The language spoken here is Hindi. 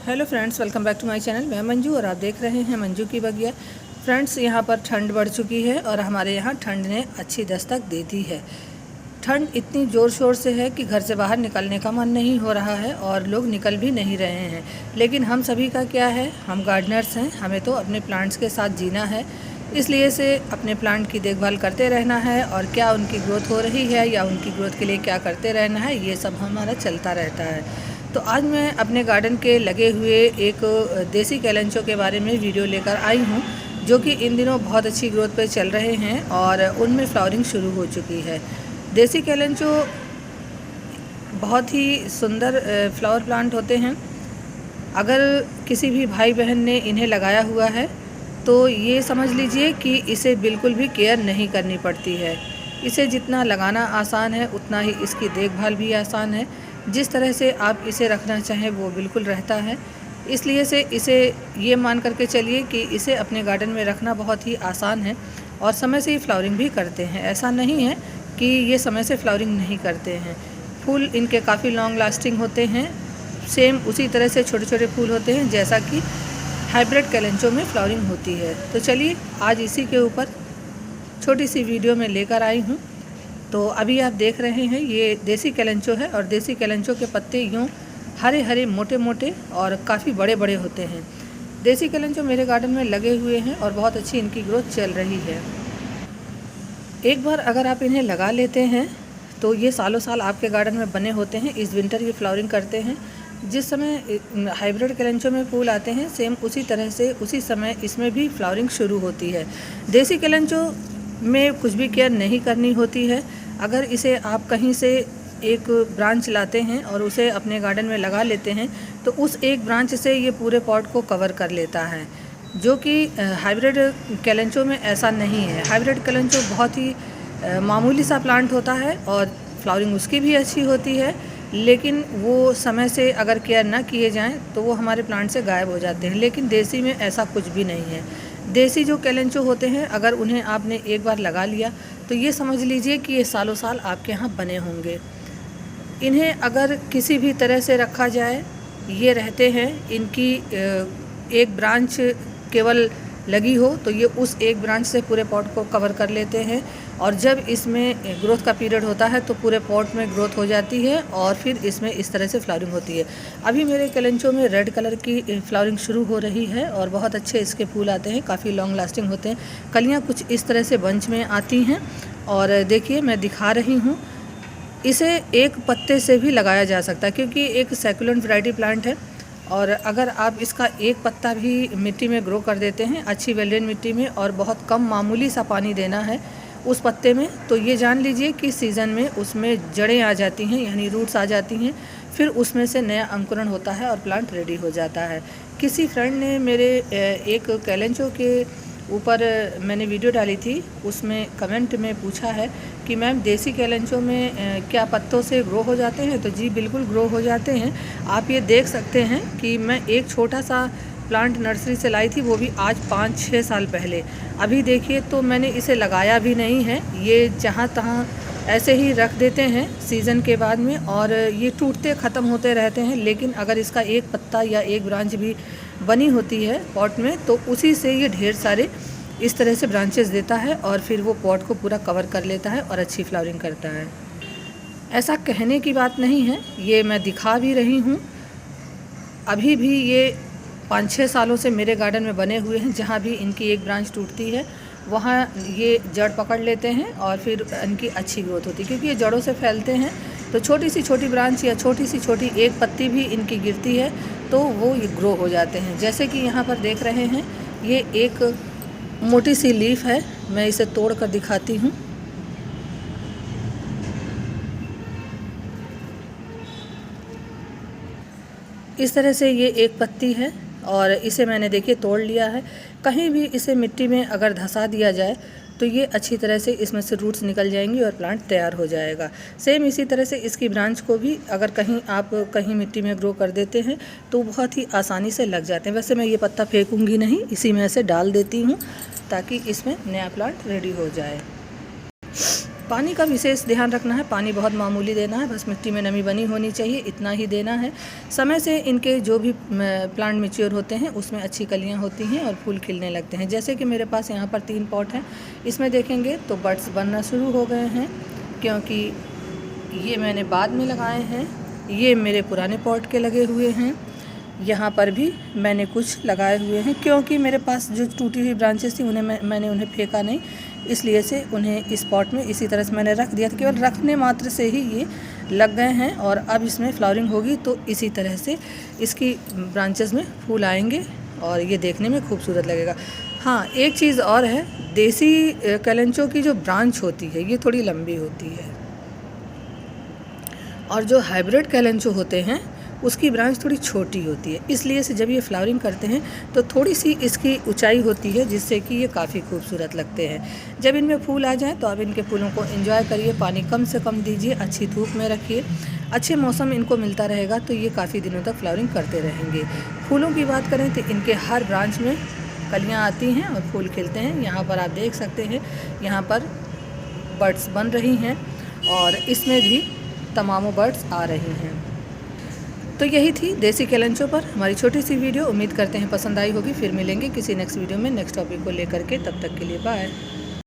Hello friends, welcome back to my channel. मैं मंजू और आप देख रहे हैं मंजू की बगिया। फ्रेंड्स, यहाँ पर ठंड बढ़ चुकी है और हमारे यहाँ ठंड ने अच्छी दस्तक दे दी है। ठंड इतनी ज़ोर शोर से है कि घर से बाहर निकलने का मन नहीं हो रहा है और लोग निकल भी नहीं रहे हैं। लेकिन हम सभी का क्या है, हम गार्डनर्स हैं, हमें तो अपने प्लांट्स के साथ जीना है। इसलिए से अपने प्लांट की देखभाल करते रहना है और क्या उनकी ग्रोथ हो रही है या उनकी ग्रोथ के लिए क्या करते रहना है, ये सब हमारा चलता रहता है। तो आज मैं अपने गार्डन के लगे हुए एक देसी कैलेंचो के बारे में वीडियो लेकर आई हूँ, जो कि इन दिनों बहुत अच्छी ग्रोथ पे चल रहे हैं और उनमें फ्लावरिंग शुरू हो चुकी है। देसी कैलेंचो बहुत ही सुंदर फ्लावर प्लांट होते हैं। अगर किसी भी भाई बहन ने इन्हें लगाया हुआ है तो ये समझ लीजिए कि इसे बिल्कुल भी केयर नहीं करनी पड़ती है। इसे जितना लगाना आसान है उतना ही इसकी देखभाल भी आसान है। जिस तरह से आप इसे रखना चाहें वो बिल्कुल रहता है। इसलिए से इसे ये मान करके चलिए कि इसे अपने गार्डन में रखना बहुत ही आसान है और समय से ही फ्लावरिंग भी करते हैं। ऐसा नहीं है कि ये समय से फ्लावरिंग नहीं करते हैं। फूल इनके काफ़ी लॉन्ग लास्टिंग होते हैं। सेम उसी तरह से छोटे छोटे फूल होते हैं जैसा कि हाइब्रिड कैलेंचो में फ्लावरिंग होती है। तो चलिए आज इसी के ऊपर छोटी सी वीडियो में लेकर आई हूँ। तो अभी आप देख रहे हैं ये देसी कैलेंचो है और देसी कैलेंचो के पत्ते यूँ हरे हरे मोटे मोटे और काफ़ी बड़े बड़े होते हैं। देसी कैलेंचो मेरे गार्डन में लगे हुए हैं और बहुत अच्छी इनकी ग्रोथ चल रही है। एक बार अगर आप इन्हें लगा लेते हैं तो ये सालों साल आपके गार्डन में बने होते हैं। इस विंटर ये फ्लावरिंग करते हैं। जिस समय हाइब्रिड कैलेंचो में फूल आते हैं सेम उसी तरह से उसी समय इसमें भी फ्लावरिंग शुरू होती है। देसी कैलेंचो में कुछ भी केयर नहीं करनी होती है। अगर इसे आप कहीं से एक ब्रांच लाते हैं और उसे अपने गार्डन में लगा लेते हैं तो उस एक ब्रांच से ये पूरे पॉट को कवर कर लेता है, जो कि हाइब्रिड कैलेंचो में ऐसा नहीं है। हाइब्रिड कैलेंचो बहुत ही मामूली सा प्लांट होता है और फ्लावरिंग उसकी भी अच्छी होती है, लेकिन वो समय से अगर केयर ना किए जाएं तो वो हमारे प्लांट से गायब हो जाते हैं। लेकिन देसी में ऐसा कुछ भी नहीं है। देसी जो कैलेंचो होते हैं अगर उन्हें आपने एक बार लगा लिया तो ये समझ लीजिए कि ये सालों साल आपके यहाँ बने होंगे। इन्हें अगर किसी भी तरह से रखा जाए, ये रहते हैं, इनकी एक ब्रांच केवल लगी हो तो ये उस एक ब्रांच से पूरे पॉट को कवर कर लेते हैं और जब इसमें ग्रोथ का पीरियड होता है तो पूरे पॉट में ग्रोथ हो जाती है और फिर इसमें इस तरह से फ्लावरिंग होती है। अभी मेरे कैलेंचो में रेड कलर की फ्लावरिंग शुरू हो रही है और बहुत अच्छे इसके फूल आते हैं, काफ़ी लॉन्ग लास्टिंग होते हैं। कलियाँ कुछ इस तरह से बंच में आती हैं और देखिए मैं दिखा रही हूँ। इसे एक पत्ते से भी लगाया जा सकता है क्योंकि एक सैकुलेंट वैरायटी प्लांट है और अगर आप इसका एक पत्ता भी मिट्टी में ग्रो कर देते हैं अच्छी वेल्डेन मिट्टी में और बहुत कम मामूली सा पानी देना है उस पत्ते में, तो ये जान लीजिए कि सीज़न में उसमें जड़ें आ जाती हैं, यानी रूट्स आ जाती हैं। फिर उसमें से नया अंकुरण होता है और प्लांट रेडी हो जाता है। किसी फ्रेंड ने मेरे एक कैलेंचो के ऊपर मैंने वीडियो डाली थी, उसमें कमेंट में पूछा है कि मैम देसी कैलेंचो में क्या पत्तों से ग्रो हो जाते हैं? तो जी बिल्कुल ग्रो हो जाते हैं। आप ये देख सकते हैं कि मैं एक छोटा सा प्लांट नर्सरी से लाई थी, वो भी आज 5-6 साल पहले। अभी देखिए तो मैंने इसे लगाया भी नहीं है, ये जहाँ तहाँ ऐसे ही रख देते हैं सीज़न के बाद में और ये टूटते ख़त्म होते रहते हैं। लेकिन अगर इसका एक पत्ता या एक ब्रांच भी बनी होती है पॉट में तो उसी से ये ढेर सारे इस तरह से ब्रांचेस देता है और फिर वो पॉट को पूरा कवर कर लेता है और अच्छी फ्लावरिंग करता है। ऐसा कहने की बात नहीं है, ये मैं दिखा भी रही हूँ। अभी भी ये 5-6 सालों से मेरे गार्डन में बने हुए हैं। जहाँ भी इनकी एक ब्रांच टूटती है वहाँ ये जड़ पकड़ लेते हैं और फिर इनकी अच्छी ग्रोथ होती है क्योंकि ये जड़ों से फैलते हैं। तो छोटी सी छोटी ब्रांच या छोटी सी छोटी एक पत्ती भी इनकी गिरती है तो वो ये ग्रो हो जाते हैं। जैसे कि यहाँ पर देख रहे हैं ये एक मोटी सी लीफ है, मैं इसे तोड़ कर दिखाती हूँ। इस तरह से ये एक पत्ती है और इसे मैंने देखिए तोड़ लिया है। कहीं भी इसे मिट्टी में अगर धंसा दिया जाए तो ये अच्छी तरह से इसमें से रूट्स निकल जाएंगी और प्लांट तैयार हो जाएगा। सेम इसी तरह से इसकी ब्रांच को भी अगर कहीं आप कहीं मिट्टी में ग्रो कर देते हैं तो बहुत ही आसानी से लग जाते हैं। वैसे मैं ये पत्ता फेंकूंगी नहीं, इसी में से डाल देती हूँ ताकि इसमें नया प्लांट रेडी हो जाए। पानी का विशेष ध्यान रखना है, पानी बहुत मामूली देना है, बस मिट्टी में नमी बनी होनी चाहिए, इतना ही देना है। समय से इनके जो भी प्लांट मैच्योर होते हैं उसमें अच्छी कलियां होती हैं और फूल खिलने लगते हैं। जैसे कि मेरे पास यहाँ पर 3 पॉट हैं, इसमें देखेंगे तो बड्स बनना शुरू हो गए हैं, क्योंकि ये मैंने बाद में लगाए हैं। ये मेरे पुराने पॉट के लगे हुए हैं। यहाँ पर भी मैंने कुछ लगाए हुए हैं, क्योंकि मेरे पास जो टूटी हुई ब्रांचेस थी मैंने उन्हें फेंका नहीं, इसलिए से उन्हें इस पॉट में इसी तरह से मैंने रख दिया था। केवल रखने मात्र से ही ये लग गए हैं और अब इसमें फ्लावरिंग होगी तो इसी तरह से इसकी ब्रांचेस में फूल आएंगे और ये देखने में खूबसूरत लगेगा। हाँ, एक चीज़ और है, देसी कैलेंचो की जो ब्रांच होती है ये थोड़ी लंबी होती है और जो हाइब्रिड कैलेंचो होते हैं उसकी ब्रांच थोड़ी छोटी होती है, इसलिए से जब ये फ्लावरिंग करते हैं तो थोड़ी सी इसकी ऊंचाई होती है, जिससे कि ये काफ़ी खूबसूरत लगते हैं। जब इनमें फूल आ जाएं तो आप इनके फूलों को एंजॉय करिए, पानी कम से कम दीजिए, अच्छी धूप में रखिए, अच्छे मौसम इनको मिलता रहेगा तो ये काफ़ी दिनों तक फ्लावरिंग करते रहेंगे। फूलों की बात करें तो इनके हर ब्रांच में कलियाँ आती हैं और फूल खिलते हैं। यहाँ पर आप देख सकते हैं, यहाँ पर बर्ड्स बन रही हैं और इसमें भी तमामों बर्ड्स आ रही हैं। तो यही थी देसी कैलेंचो पर हमारी छोटी सी वीडियो। उम्मीद करते हैं पसंद आई होगी। फिर मिलेंगे किसी नेक्स्ट वीडियो में नेक्स्ट टॉपिक को लेकर के, तब तक के लिए बाय।